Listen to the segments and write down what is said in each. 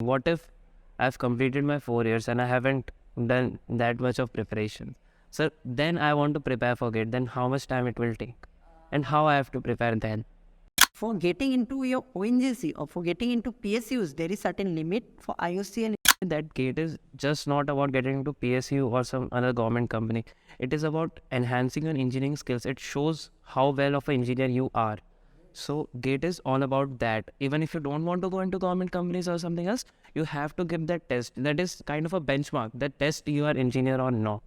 What if I've completed my 4 years and I haven't done that much of preparation? So then I want to prepare for GATE. Then how much time it will take? And how I have to prepare then? For getting into your ONGC or for getting into PSUs, there is certain limit for IOC and That GATE is just not about getting into PSU or some other government company. It is about enhancing your engineering skills. It shows how well of an engineer you are. So GATE is all about that. Even if you don't want to go into government companies or something else, you have to give that test. That is kind of a benchmark. That test you are engineer or not.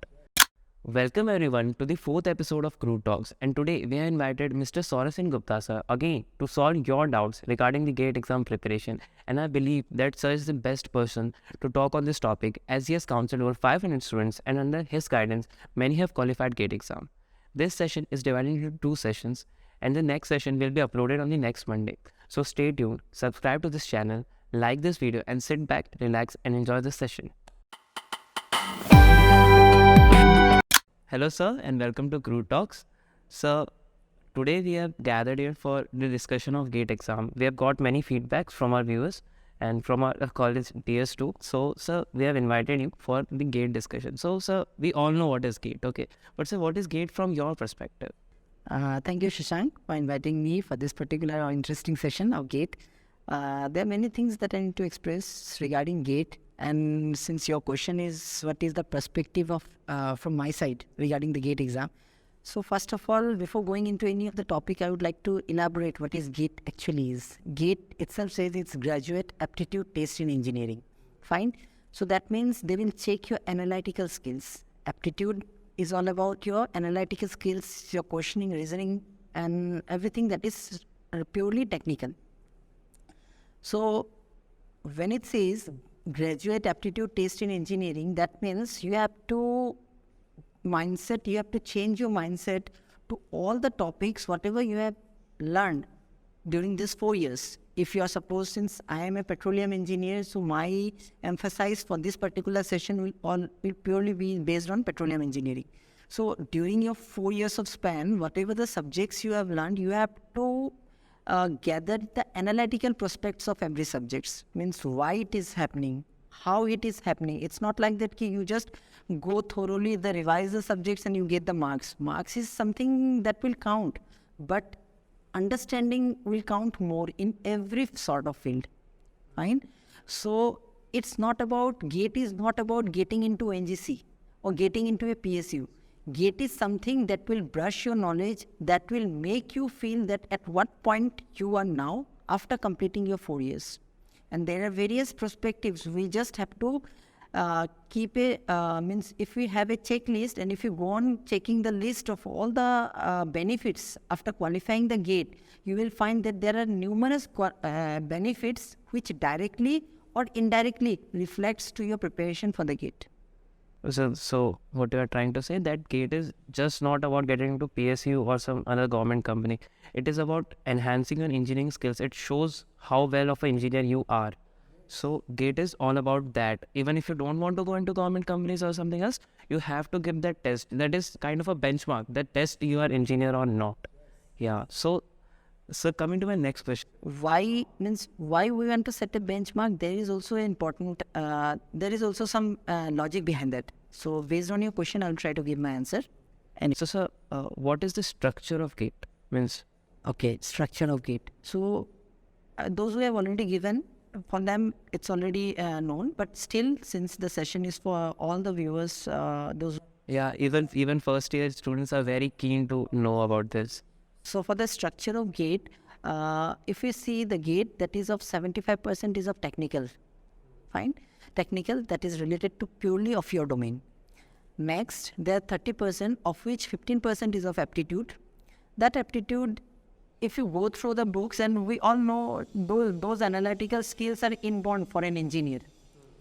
Welcome everyone to the fourth episode of Crude Talks, and today we have invited Mr. Saurav and Gupta sir again to solve your doubts regarding the GATE exam preparation. And I believe that sir is the best person to talk on this topic as he has counseled over 500 students, and under his guidance, many have qualified GATE exam. This session is divided into two sessions, and the next session will be uploaded on the next Monday. So stay tuned, subscribe to this channel, like this video, and sit back, relax, and enjoy the session. Hello sir, and welcome to Crude Talks. Sir, today we have gathered here for the discussion of GATE exam. We have got many feedbacks from our viewers and from our college peers too. So sir, we have invited you for the GATE discussion. So sir, we all know what is GATE, okay? But sir, what is GATE from your perspective? Thank you, Shashant, for inviting me for this particular interesting session of GATE. There are many things that I need to express regarding GATE. And since your question is what is the perspective of from my side regarding the GATE exam. So first of all, before going into any of the topic, I would like to elaborate what is GATE actually is. GATE itself says it's Graduate Aptitude Test in Engineering. Fine. So that means they will check your analytical skills. Aptitude is all about your analytical skills, your questioning, reasoning, and everything that is purely technical. So when it says Graduate Aptitude Test in Engineering, that means you have to change your mindset to all the topics, whatever you have learned during these 4 years. If you are supposed, since I am a petroleum engineer, so my emphasis for this particular session will purely be based on petroleum engineering. So during your 4 years of span, whatever the subjects you have learned, you have to gather the analytical prospects of every subject. Means why it is happening, how it is happening. It's not like that you just go thoroughly, revise the subjects and you get the marks. Marks is something that will count, but understanding will count more in every sort of field. Fine. So it's not about, GATE is not about getting into NGC or getting into a PSU. GATE is something that will brush your knowledge, that will make you feel that at what point you are now after completing your 4 years. And there are various perspectives. We just have to keep means if we have a checklist and if you go on checking the list of all the benefits after qualifying the GATE, you will find that there are numerous benefits which directly or indirectly reflects to your preparation for the GATE. So what you are trying to say, that GATE is just not about getting into PSU or some other government company. It is about enhancing your engineering skills. It shows how well of an engineer you are. So GATE is all about that. Even if you don't want to go into government companies or something else, you have to give that test. That is kind of a benchmark. That test you are engineer or not. Yeah. So coming to my next question. Why we want to set a benchmark? There is also important. There is also some logic behind that. So based on your question, I'll try to give my answer. And so, sir, what is the structure of GATE? Okay, structure of GATE. So those who have already given, for them it's already known. But still, since the session is for all the viewers, even first year students are very keen to know about this. So for the structure of GATE, if you see the GATE, that is of 75% is of technical. Fine. Technical, that is related to purely of your domain. Next, there are 30% of which 15% is of aptitude. That aptitude, if you go through the books, and we all know those analytical skills are inborn for an engineer.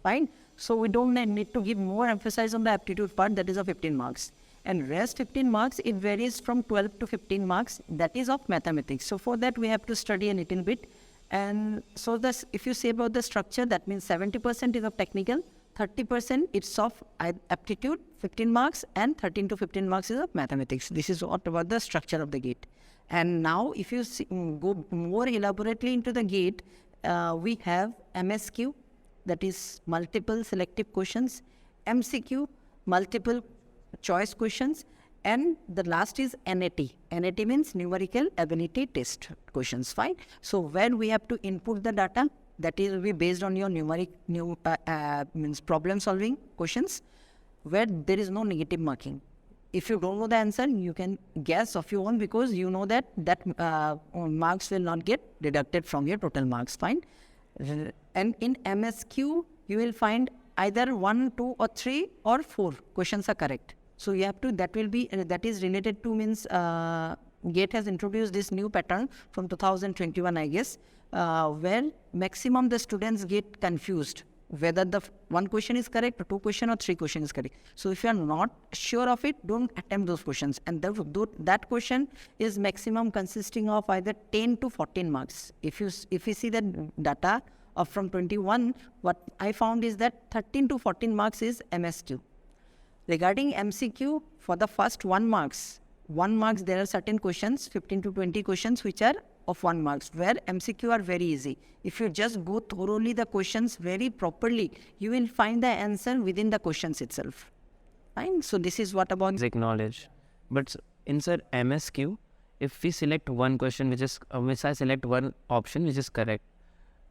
Fine. So we don't need to give more emphasis on the aptitude part, that is of 15 marks. And rest 15 marks, it varies from 12 to 15 marks, that is of mathematics. So for that, we have to study a little bit. And so this, if you say about the structure, that means 70% is of technical, 30% it's of aptitude, 15 marks, and 13 to 15 marks is of mathematics. This is what about the structure of the GATE. And now if you go more elaborately into the GATE, we have MSQ, that is multiple selective questions, MCQ, multiple choice questions, and the last is NAT. NAT means numerical ability test questions, fine. So where we have to input the data, that is will be based on your means problem solving questions, where there is no negative marking. If you don't know the answer, you can guess of your own, because you know that marks will not get deducted from your total marks, fine. And in MSQ, you will find either 1, 2 or 3 or 4 questions are correct. So you have to, that is related to, means GATE has introduced this new pattern from 2021, I guess, where maximum the students get confused whether the one question is correct, or 2 question or 3 question is correct. So if you are not sure of it, don't attempt those questions. And that question is maximum consisting of either 10 to 14 marks. If you see the data of from 21, what I found is that 13 to 14 marks is MSQ. Regarding MCQ, for the first 1 marks, there are certain questions, 15 to 20 questions, which are of 1 marks, where MCQ are very easy. If you just go thoroughly the questions very properly, you will find the answer within the questions itself. Fine. So this is what about basic knowledge. But in sir MSQ, if we select one question which is, which I select one option which is correct,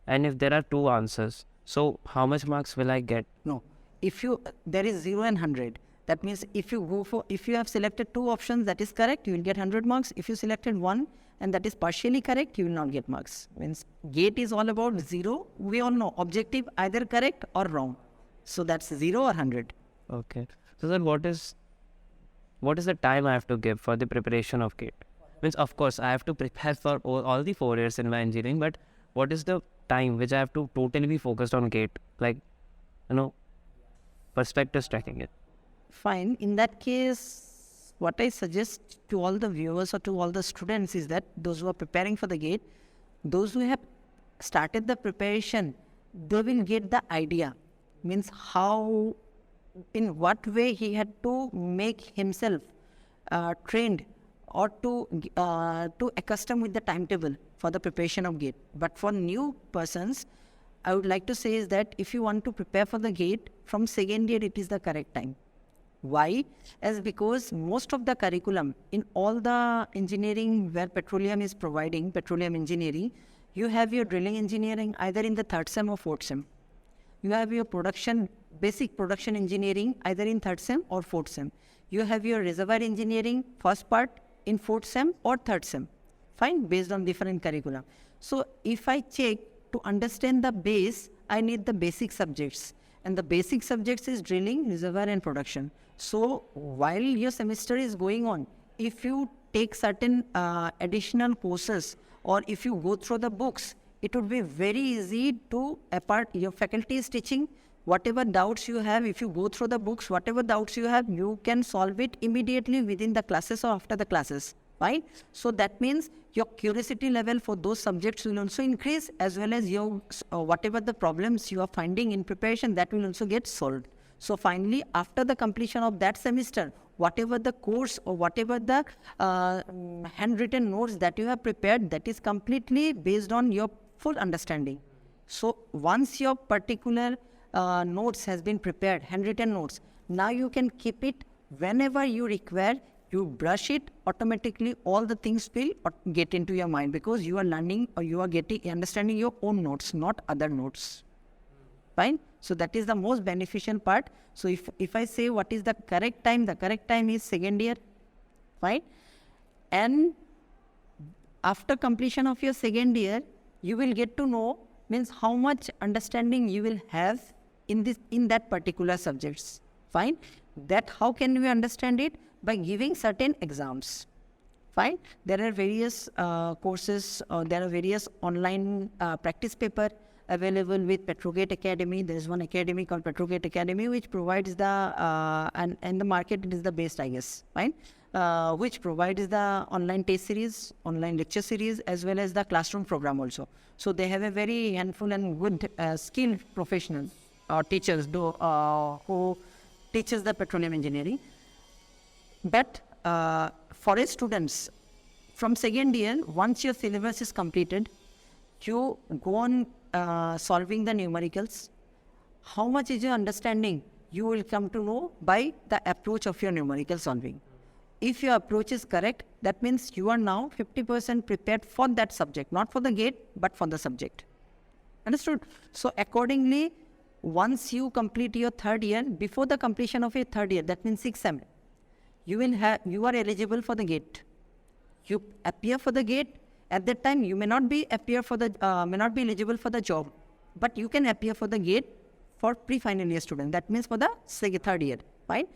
and if there are 2 answers, so how much marks will I get? No. If there is 0 and 100. That means if you have selected 2 options that is correct, you will get 100 marks. If you selected 1 and that is partially correct, you will not get marks. Means GATE is all about 0. We all know objective either correct or wrong. So that's 0 or 100. Okay. So then what is the time I have to give for the preparation of GATE? Means of course I have to prepare for all the 4 years in my engineering, but what is the time which I have to totally be focused on GATE? Like, perspective tracking it. Fine. In that case, what I suggest to all the viewers or to all the students is that those who are preparing for the GATE, those who have started the preparation, they will get the idea. Means how, in what way he had to make himself trained or to accustom with the timetable for the preparation of GATE. But for new persons, I would like to say is that if you want to prepare for the GATE, from second year it is the correct time. Why? As because most of the curriculum in all the engineering where petroleum is providing, petroleum engineering, you have your drilling engineering either in the 3rd sem or 4th sem. You have your basic production engineering either in 3rd sem or 4th sem. You have your reservoir engineering first part in 4th sem or 3rd sem. Fine, based on different curriculum. So if I check to understand the base, I need the basic subjects. And the basic subjects is drilling, reservoir and production. So while your semester is going on, if you take certain additional courses or if you go through the books, it would be very easy to, apart your faculty is teaching, whatever doubts you have, if you go through the books, whatever doubts you have, you can solve it immediately within the classes or after the classes. Right? So that means your curiosity level for those subjects will also increase, as well as your whatever the problems you are finding in preparation, that will also get solved. So finally, after the completion of that semester, whatever the course or whatever the handwritten notes that you have prepared, that is completely based on your full understanding. So once your particular notes has been prepared, handwritten notes, now you can keep it whenever you require. You brush it, automatically all the things will get into your mind, because you are learning or you are understanding your own notes, not other notes. Fine? So that is the most beneficial part. So if I say what is the correct time is second year. Fine? And after completion of your second year, you will get to know, means how much understanding you will have in that particular subjects. Fine? That how can we understand it? By giving certain exams. Fine. There are various courses, there are various online practice paper available with Petrogate Academy. There is one academy called Petrogate Academy, which provides the, and the market it is the best, I guess. Fine. Which provides the online test series, online lecture series, as well as the classroom program also. So they have a very handful and good skilled professionals or teachers who teaches the petroleum engineering. But for a students, from second year, once your syllabus is completed, you go on solving the numericals, How much is your understanding? You will come to know by the approach of your numerical solving. If your approach is correct, that means you are now 50% prepared for that subject, not for the gate, but for the subject. Understood? So accordingly, once you complete your third year, before the completion of your third year, that means 6th sem, you are eligible for the gate. You appear for the gate. At that time, you may not be eligible for the job, but you can appear for the gate for pre-final year student. That means for the third year, right?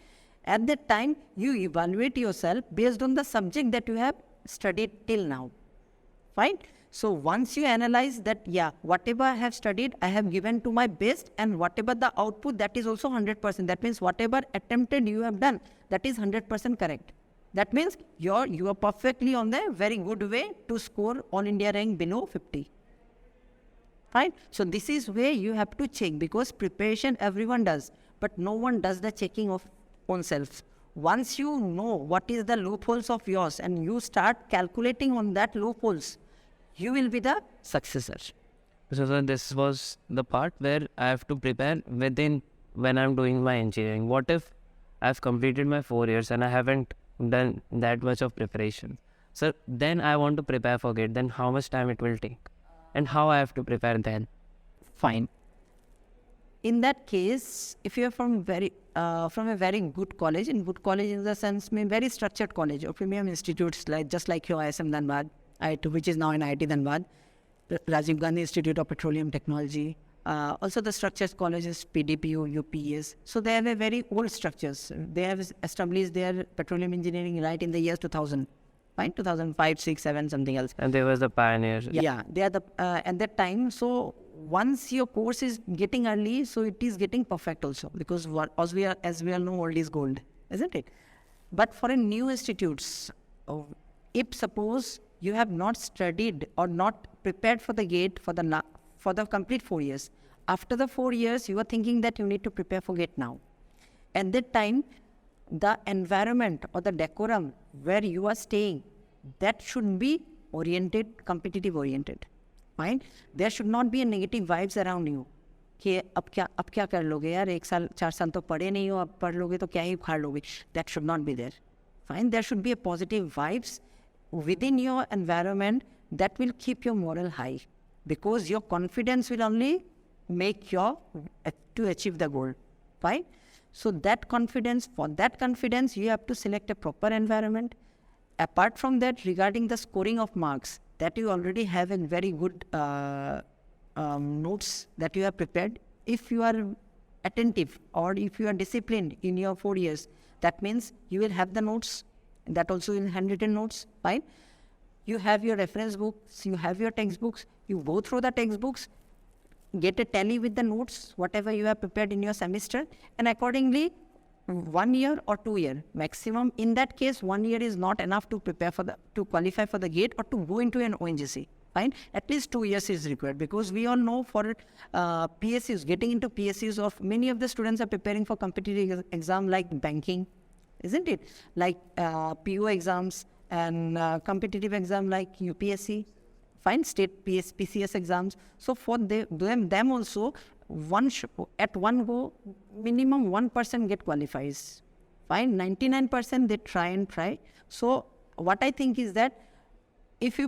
At that time, you evaluate yourself based on the subject that you have studied till now, fine? So once you analyze that, yeah, whatever I have studied, I have given to my best, and whatever the output, that is also 100%. That means whatever attempted you have done, that is 100% correct. That means you are perfectly on the very good way to score All India rank below 50. Fine? So this is where you have to check, because preparation everyone does, but no one does the checking of own self. Once you know what is the loopholes of yours and you start calculating on that loopholes, you will be the successor. So this was the part where I have to prepare when I'm doing my engineering. What if I've completed my 4 years and I haven't done that much of preparation? So then I want to prepare for GATE. Then how much time it will take? And how I have to prepare then? Fine. In that case, if you are from a very good college, in good college in the sense, very structured college or premium institutes, just like your ISM Dhanbad, which is now in IIT Dhanbad, the Rajiv Gandhi Institute of Petroleum Technology, also the structured colleges, PDPU, UPS. So they have a very old structures. They have established their petroleum engineering right in the years 2000. Fine, 2005, 6, 7, something else. And they were the pioneers. Yeah, they are at that time. So once your course is getting early, so it is getting perfect also, because as we all know, old is gold, isn't it? But for a new institutes, if suppose you have not studied or not prepared for the GATE for the complete 4 years, after the 4 years, you are thinking that you need to prepare for GATE now. At that time, the environment or the decorum where you are staying, that should be competitive oriented. Fine? There should not be a negative vibes around you. कि अब क्या कर लोगे यार, 1 साल 4 साल तो पढ़े नहीं हो, अब पढ़ लोगे तो क्या ही उखाड़ लोगे. That should not be there. Fine? There should be a positive vibes within your environment that will keep your moral high, because your confidence will only make to achieve the goal. Fine? So for that confidence, you have to select a proper environment. Apart from that, regarding the scoring of marks, that you already have a very good notes that you have prepared. If you are attentive or if you are disciplined in your 4 years, that means you will have the notes, that also in handwritten notes, fine? You have your reference books, you have your textbooks, you go through the textbooks, get a tally with the notes, whatever you have prepared in your semester, and accordingly, 1 year or 2 years maximum. In that case, 1 year is not enough to prepare to qualify for the GATE or to go into an ONGC. Fine? At least 2 years is required, because we all know for PSUs, getting into PSUs, of many of the students are preparing for competitive exam like banking, isn't it? Like PO exams and competitive exam like UPSC. Fine, state PCS exams. So for them also, at one go, minimum 1% get qualifies. Fine, 99% they try. So what I think is that if you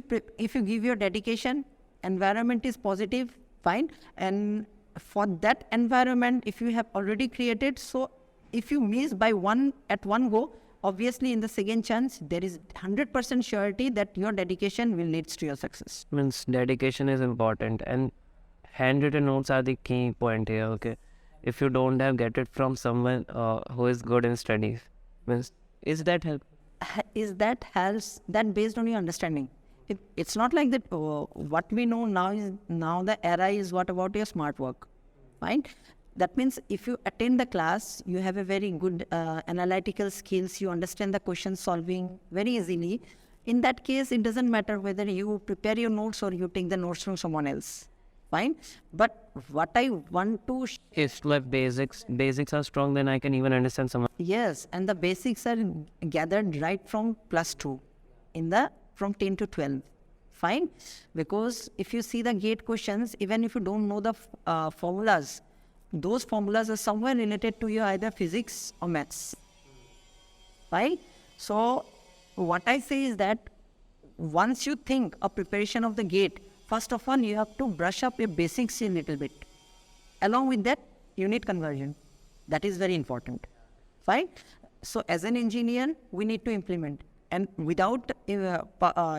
give your dedication, environment is positive, fine. And for that environment, if you have already created, so if you miss at one go, obviously in the second chance, there is 100% surety that your dedication will lead to your success. Means dedication is important, and handwritten notes are the key point here, okay? If you don't have, get it from someone who is good in studies. Means, is that help? Helps that based on your understanding. It's not like that. What we know now the era is what about your smart work, fine? That means if you attend the class, you have a very good analytical skills, you understand the question solving very easily. In that case, it doesn't matter whether you prepare your notes or you take the notes from someone else. Fine? But what I want to... If like basics are strong, then I can even understand someone. Yes, and the basics are gathered right from +2, from 10 to 12. Fine? Because if you see the GATE questions, even if you don't know the formulas, those formulas are somewhere related to your either physics or maths, right? So what I say is that once you think of preparation of the gate, first of all, you have to brush up your basics a little bit. Along with that, unit conversion. That is very important, right? So as an engineer, we need to implement. And without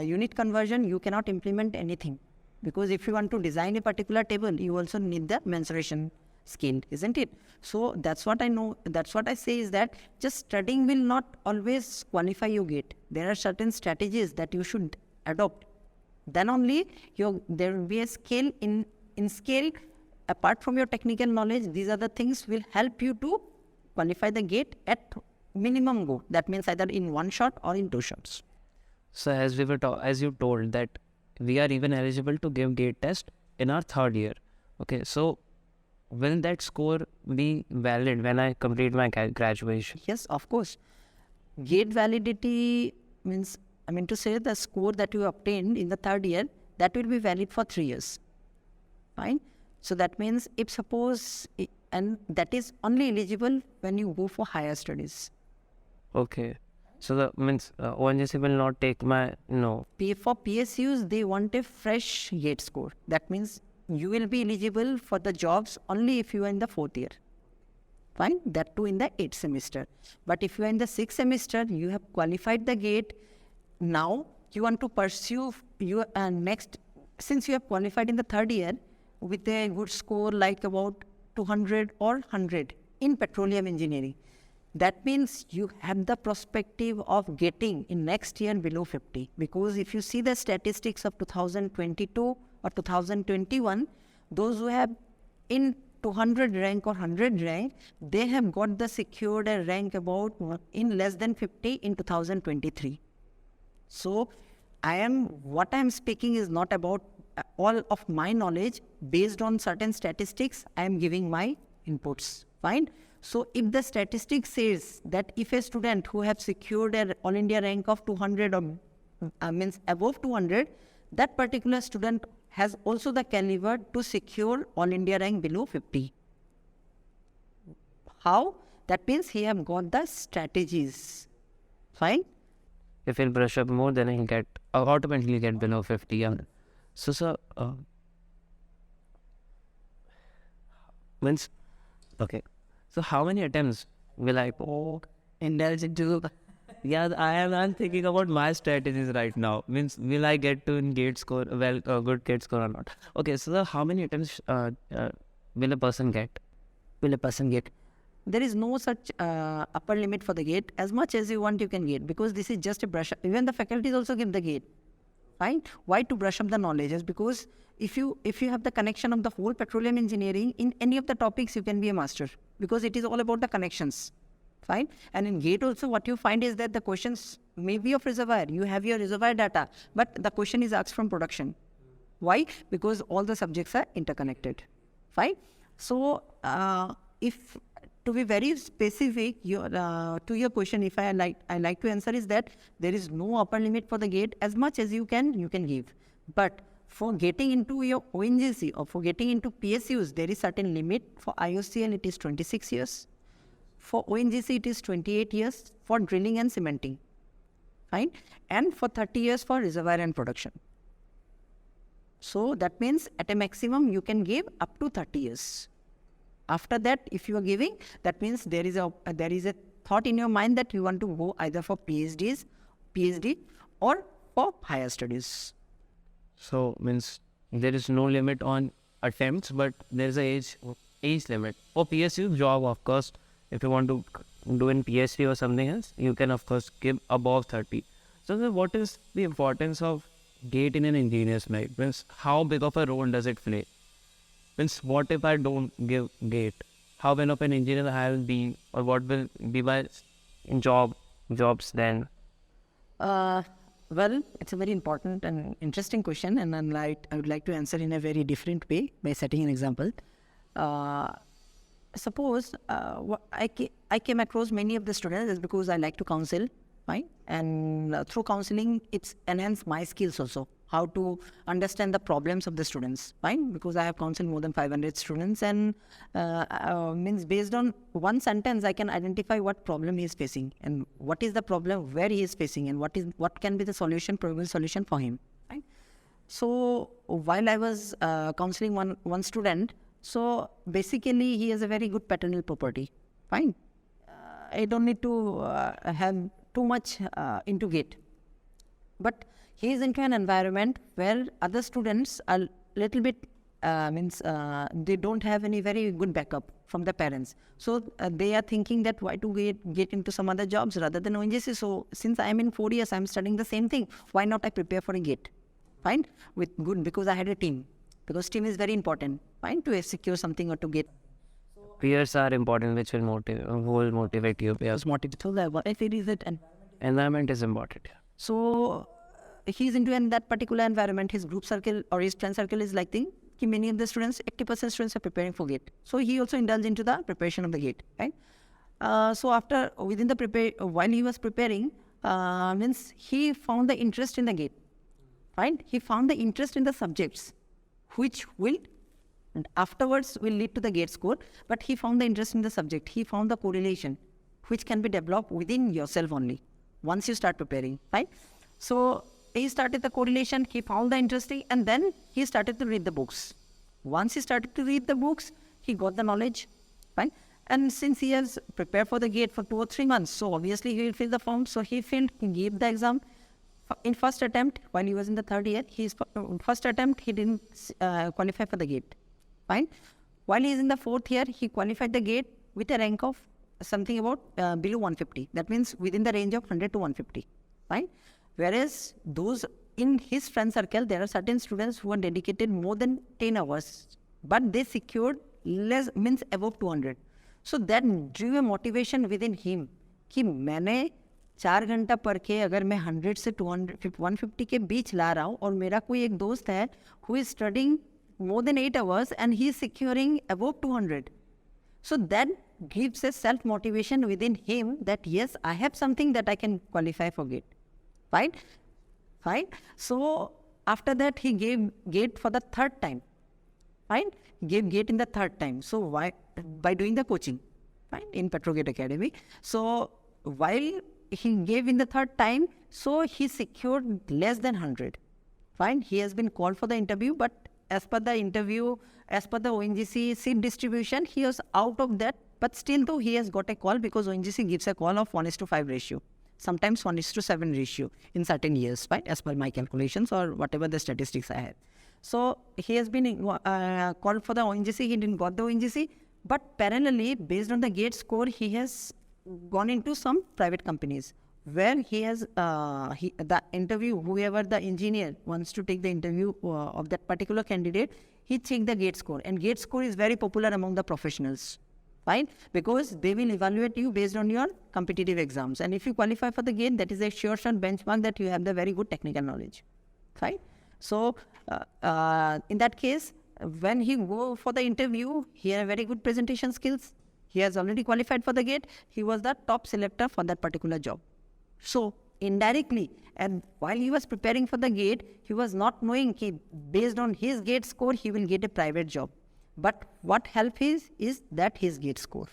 unit conversion, you cannot implement anything. Because if you want to design a particular table, you also need the mensuration skill, isn't it? So that's what I know. That's what I say is that just studying will not always qualify your gate. There are certain strategies that you should adopt. Then only there will be a skill in scale. Apart from your technical knowledge, these are the things will help you to qualify the gate at minimum go. That means either in one shot or in two shots. So as as you told that we are even eligible to give gate test in our third year. Okay, so will that score be valid when I complete my graduation? Yes, of course. Gate validity means, I mean to say the score that you obtained in the third year, that will be valid for 3 years. Fine. So that means if suppose, and that is only eligible when you go for higher studies. Okay. So that means ONGC will not take my, no. For PSUs, they want a fresh gate score. That means you will be eligible for the jobs only if you are in the 4th year. Fine, that too in the 8th semester. But if you are in the 6th semester, you have qualified the gate. Now you want to pursue your next, since you have qualified in the third year with a good score like about 200 or 100 in petroleum engineering. That means you have the perspective of getting in next year below 50. Because if you see the statistics of 2022 or 2021, those who have in 200 rank or 100 rank, they have got the secured a rank about in less than 50 in 2023. So what I am speaking is not about all of my knowledge. Based on certain statistics, I am giving my inputs. Fine. So if the statistic says that if a student who have secured an All India rank of 200 or means above 200, that particular student has also the caliber to secure All India rank below 50. How? That means he have got the strategies. Fine. If he'll brush up more, then he'll automatically get below 50. Yeah. So, sir, means, okay. So how many attempts will I indulge into? Yeah, I'm thinking about my strategies right now. Means, will I get to in gate score, good gate score or not? Okay, so how many attempts will a person get? There is no such upper limit for the gate. As much as you want, you can get, because this is just a brush up. Even the faculties also give the gate. Fine. Why? To brush up the knowledge? Is because if you have the connection of the whole petroleum engineering in any of the topics, you can be a master, because it is all about the connections. Fine. And in gate also, what you find is that the questions may be of reservoir. You have your reservoir data, but the question is asked from production. Why? Because all the subjects are interconnected. Fine. So if to be very specific, to your question, if I like to answer is that there is no upper limit for the gate. As much as you can give. But for getting into your ONGC or for getting into PSUs, there is certain limit. For IOCL, it is 26 years. For ONGC, it is 28 years for drilling and cementing. Fine. And for 30 years for reservoir and production. So that means at a maximum, you can give up to 30 years. After that, if you are giving, that means there is a thought in your mind that you want to go either for PhD or for higher studies. So means there is no limit on attempts, but there is a age limit. For PSU job, of course, if you want to do in PhD or something else, you can of course give above 30. So what is the importance of gate in an engineer's life? Means how big of a role does it play? Means what if I don't give gate? How well of an engineer I will be, or what will be my jobs then? Well, it's a very important and interesting question, and I would like to answer in a very different way by setting an example. Suppose I came across many of the students because I like to counsel, right? And through counseling, it's enhanced my skills also. how to understand the problems of the students, fine? Because I have counseled more than 500 students, and means based on one sentence, I can identify what problem he is facing and what is the problem where he is facing and what can be the solution, probable solution for him, right? So while I was counseling one student, so basically he has a very good paternal property, fine. I don't need to have too much into GATE. But he is into an environment where other students are little bit, they don't have any very good backup from the parents. So they are thinking that why to get into some other jobs rather than ONGC. So since I am in 4 years, I am studying the same thing. Why not I prepare for a GATE? Fine, with good, because I had a team. Because team is very important, fine, to secure something or to get. Peers are important, which will motivate you. Peers. So what I feel is that Environment is important. so he's into that particular environment. His group circle or his friend circle is like thing. Many of the students, 80% students are preparing for GATE. So he also indulged into the preparation of the GATE, right? So after within the while he was preparing, means he found the interest in the GATE, right? He found the interest in the subjects, which will and afterwards will lead to the GATE score. But he found the interest in the subject. He found the correlation, which can be developed within yourself only once you start preparing, right? So he started the correlation, he found the interesting, and then he started to read the books. Once he started to read the books, he got the knowledge, right? And since he has prepared for the GATE for 2 or 3 months, so obviously he will fill the form. So he filled, he gave the exam. In first attempt, while he was in the 3rd year, first attempt, he didn't qualify for the GATE, fine. While he is in the 4th year, he qualified the GATE with a rank of something about below 150. That means within the range of 100 to 150, fine. Whereas those in his friend circle, there are certain students who are dedicated more than 10 hours, but they secured less, means above 200. So that drew a motivation within him कि मैंने 4 घंटा पढ़ के अगर मैं 100 से 200 150 के बीच ला रहा हूँ और मेरा कोई एक दोस्त है who is studying more than 8 hours and he is securing above 200. So that gives a self-motivation within him that yes, I have something that I can qualify for GATE. Fine? Fine. So after that, he gave GATE for the 3rd time. Fine? He gave GATE in the 3rd time. So why? By doing the coaching, fine, in Petrogate Academy. So while he gave in the 3rd time, so he secured less than 100. Fine? He has been called for the interview, but as per the interview, as per the ONGC seat distribution, he was out of that. But still though, he has got a call because ONGC gives a call of 1:5 ratio. Sometimes 1:7 ratio in certain years, right? As per my calculations or whatever the statistics I have. So he has been called for the ONGC. He didn't got the ONGC, but parallelly, based on the GATE score, he has gone into some private companies where he has the interview. Whoever the engineer wants to take the interview of that particular candidate, he check the GATE score, and GATE score is very popular among the professionals. Fine, because they will evaluate you based on your competitive exams. And if you qualify for the GATE, that is a sure shot benchmark that you have the very good technical knowledge. Fine. So in that case, when he go for the interview, he had very good presentation skills. He has already qualified for the GATE. He was the top selector for that particular job. So indirectly, and while he was preparing for the GATE, he was not knowing that based on his GATE score, he will get a private job. But what help is that his GATE score.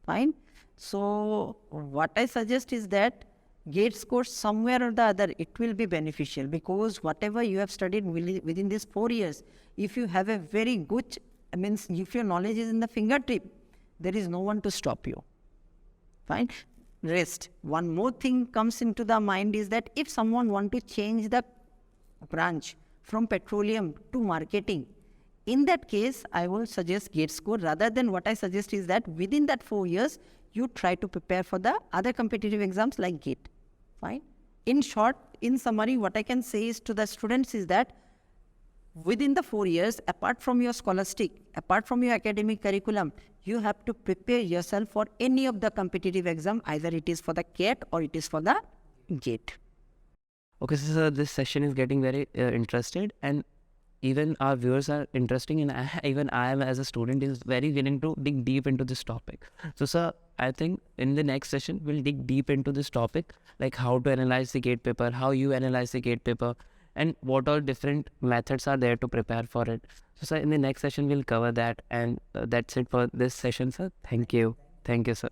Fine. So what I suggest is that GATE score somewhere or the other, it will be beneficial, because whatever you have studied within these 4 years, if you have a very good, means if your knowledge is in the fingertip, there is no one to stop you. Fine. Rest. One more thing comes into the mind is that if someone want to change the branch from petroleum to marketing, in that case, I will suggest GATE score. Rather than what I suggest is that within that 4 years, you try to prepare for the other competitive exams like GATE. Fine. In short, in summary, what I can say is to the students is that within the 4 years, apart from your scholastic, apart from your academic curriculum, you have to prepare yourself for any of the competitive exam, either it is for the CAT or it is for the GATE. Okay, so this session is getting very interested, and even our viewers are interesting, and even I am as a student is very willing to dig deep into this topic. So sir, I think in the next session, we'll dig deep into this topic, like how to analyze the GATE paper, how you analyze the GATE paper, and what all different methods are there to prepare for it. So, sir, in the next session, we'll cover that. And that's it for this session, sir. Thank you. Thank you, sir.